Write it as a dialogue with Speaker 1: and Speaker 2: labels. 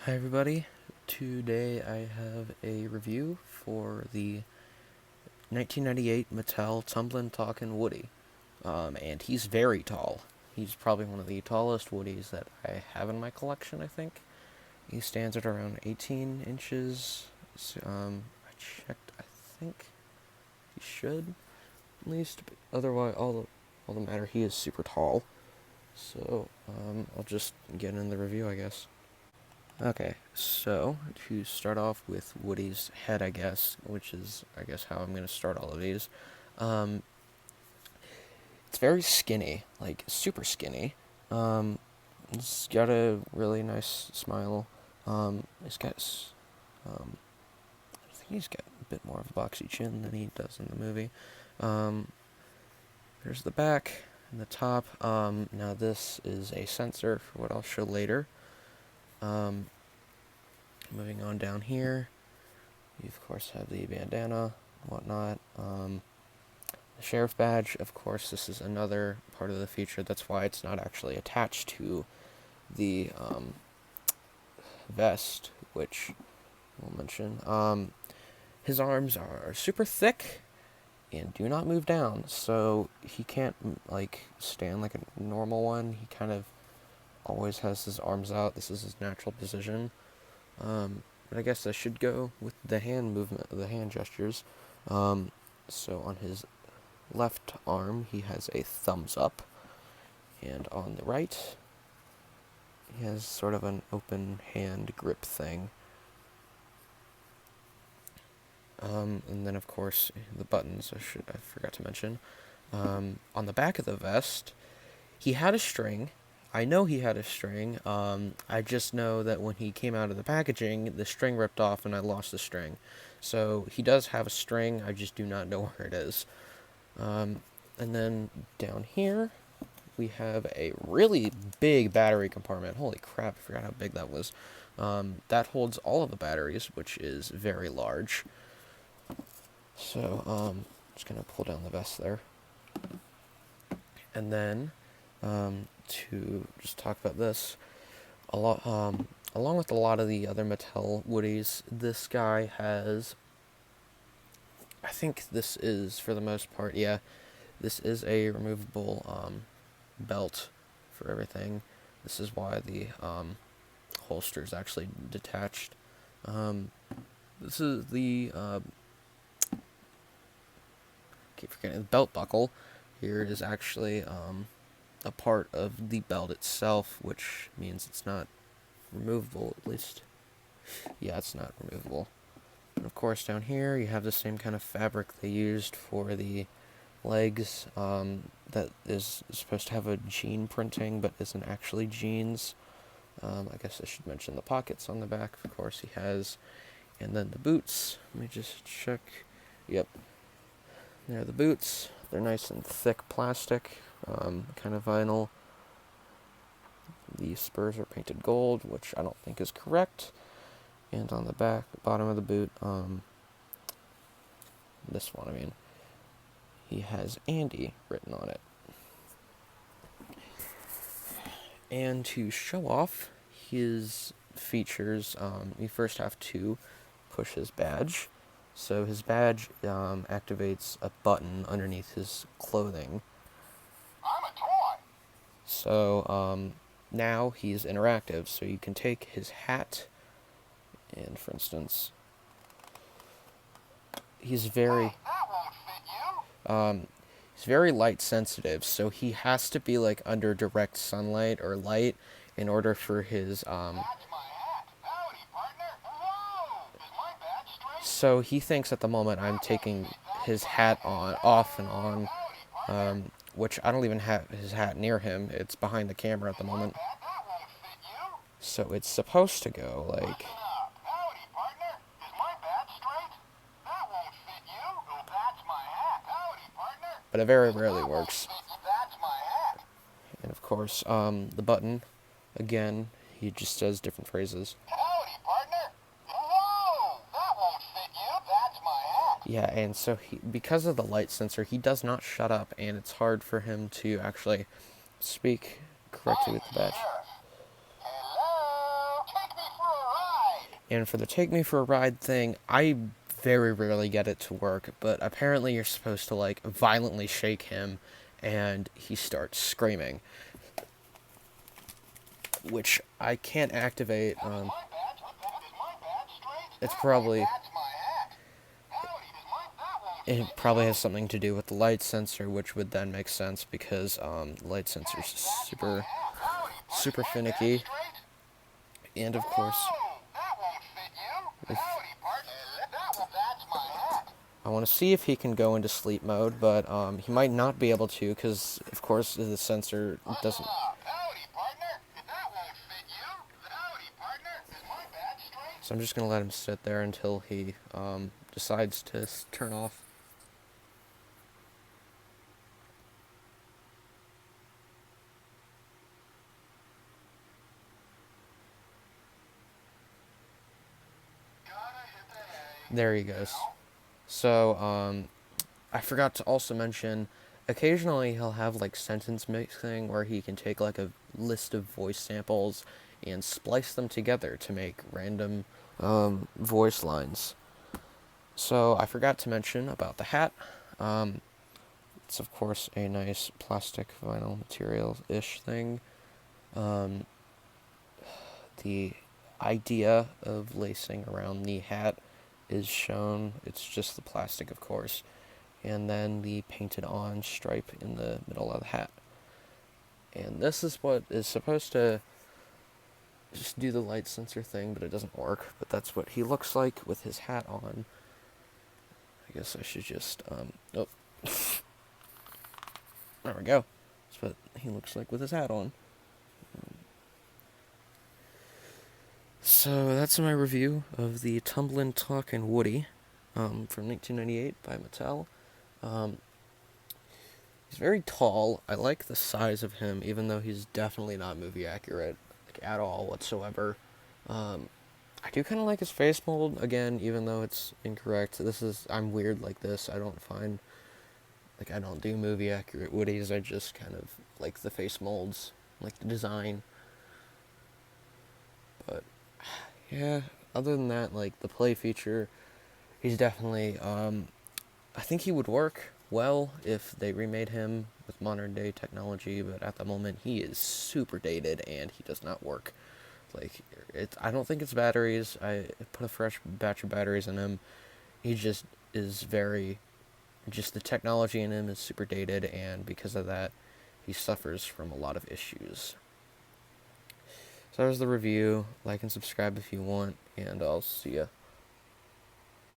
Speaker 1: Hi everybody, today I have a review for the 1998 Mattel Tumblin Talkin Woody, and he's very tall. He's probably one of the tallest Woodies that I have in my collection, I think. He stands at around 18 inches. I checked, I think he should, at least, but otherwise, all the matter, he is super tall. So, I'll just get in the review, I guess. Okay, so to start off with Woody's head, I guess, which is, I guess, how I'm going to start all of these. Um, it's very skinny, like super skinny. He's got a really nice smile. He's got, I think he's got a bit more of a boxy chin than he does in the movie. Um, there's the back and the top. Now this is a sensor for what I'll show later. Moving on down here. You, of course, have the bandana and whatnot. The sheriff badge, of course, this is another part of the feature. That's why it's not actually attached to the vest, which we'll mention. His arms are super thick and do not move down, so he can't, like, stand like a normal one. He kind of always has his arms out. This is his natural position. But I guess I should go with the hand movement, the hand gestures. So on his left arm, he has a thumbs up, and on the right, he has sort of an open hand grip thing. And then, of course, the buttons, I forgot to mention. On the back of the vest, he had a string. I know he had a string. I just know that when he came out of the packaging, the string ripped off and I lost the string. So he does have a string, I just do not know where it is. And then down here, we have a really big battery compartment. Holy crap, I forgot how big that was. That holds all of the batteries, which is very large. So, just gonna pull down the vest there. And then, to just talk about this, along with a lot of the other Mattel Woodies, this guy has, I think this is, for the most part, yeah, this is a removable belt for everything. This is why the holster is actually detached. This is the, keep forgetting, the belt buckle here is actually a part of the belt itself, which means it's not removable, at least. Yeah, it's not removable. And of course, down here, you have the same kind of fabric they used for the legs, that is supposed to have a jean printing, but isn't actually jeans. I guess I should mention the pockets on the back, of course, he has. And then the boots, let me just check. Yep, there are the boots. They're nice and thick plastic, kind of vinyl. The spurs are painted gold, which I don't think is correct. And on the bottom of the boot, this one, I mean, he has Andy written on it. And to show off his features, you first have to push his badge. So his badge activates a button underneath his clothing.
Speaker 2: I'm a toy.
Speaker 1: So now he's interactive. So you can take his hat, and for instance, he's very
Speaker 2: Hey, that won't fit you.
Speaker 1: he's very light sensitive. So he has to be like under direct sunlight or light in order for his
Speaker 2: That's my hat. Howdy, partner. Whoa! Is my badge straight?
Speaker 1: so he thinks at the moment I'm taking his hat off and on,
Speaker 2: Howdy, partner.
Speaker 1: which I don't even have his hat near him. It's behind the camera at the moment.
Speaker 2: That won't fit you.
Speaker 1: So it's supposed to go like,
Speaker 2: Listen up. Howdy, partner. Is my badge straight? That won't fit you. Oh, that's my hat. Howdy, partner.
Speaker 1: but it very rarely works.
Speaker 2: That's my hat.
Speaker 1: And of course, the button, again, he just says different phrases.
Speaker 2: Howdy, partner. Whoa! That won't fit you. That's my hat.
Speaker 1: Yeah, and so because of the light sensor, he does not shut up, and it's hard for him to actually speak correctly with the badge.
Speaker 2: Sheriff. Hello? Take me for a
Speaker 1: And for the take me for a ride thing, I very rarely get it to work, but apparently you're supposed to like violently shake him and he starts screaming, which I can't activate.
Speaker 2: Now is my badge straight?
Speaker 1: It's
Speaker 2: That way,
Speaker 1: probably
Speaker 2: that's my hat. Howdy, that won't
Speaker 1: it
Speaker 2: fit
Speaker 1: probably has
Speaker 2: you.
Speaker 1: something to do with the light sensor, which would then make sense because light sensor's
Speaker 2: Hey, that's my
Speaker 1: super
Speaker 2: hat. Howdy, partner.
Speaker 1: super
Speaker 2: My badge
Speaker 1: finicky,
Speaker 2: straight?
Speaker 1: and of course
Speaker 2: Whoa, that won't fit you.
Speaker 1: if
Speaker 2: Howdy, partner. That's my hat.
Speaker 1: I want to see if he can go into sleep mode, but he might not be able to because, of course, the sensor
Speaker 2: Buckle
Speaker 1: doesn't.
Speaker 2: up. Howdy, partner. That won't fit you. Howdy, partner. Is my badge straight?
Speaker 1: So I'm just gonna let him sit there until he decides to turn off.
Speaker 2: Gotta hit the hay.
Speaker 1: There he goes.
Speaker 2: Now?
Speaker 1: So I forgot to also mention, occasionally he'll have like sentence mixing where he can take like a list of voice samples and splice them together to make random voice lines. So I forgot to mention about the hat. It's of course a nice plastic vinyl material-ish thing. Um, the idea of lacing around the hat is shown. It's just the plastic, of course, and then the painted on stripe in the middle of the hat. And this is what is supposed to just do the light sensor thing, but it doesn't work. But that's what he looks like with his hat on. I guess I should just, oh, there we go. That's what he looks like with his hat on. So that's my review of the Tumblin Talkin Woody from 1998 by Mattel. Um, he's very tall. I like the size of him, even though he's definitely not movie accurate, like at all whatsoever. I do kind of like his face mold again, even though it's incorrect. I'm weird like this. I don't do movie accurate Woodies. I just kind of like the face molds, like the design. But yeah, other than that, like the play feature, he's definitely. I think he would work well if they remade him with modern day technology, but at the moment he is super dated and he does not work. Like I don't think it's batteries. I put a fresh batch of batteries in him. He just is very. Just the technology in him is super dated, and because of that, he suffers from a lot of issues. So that was the review. Like and subscribe if you want, and I'll see ya.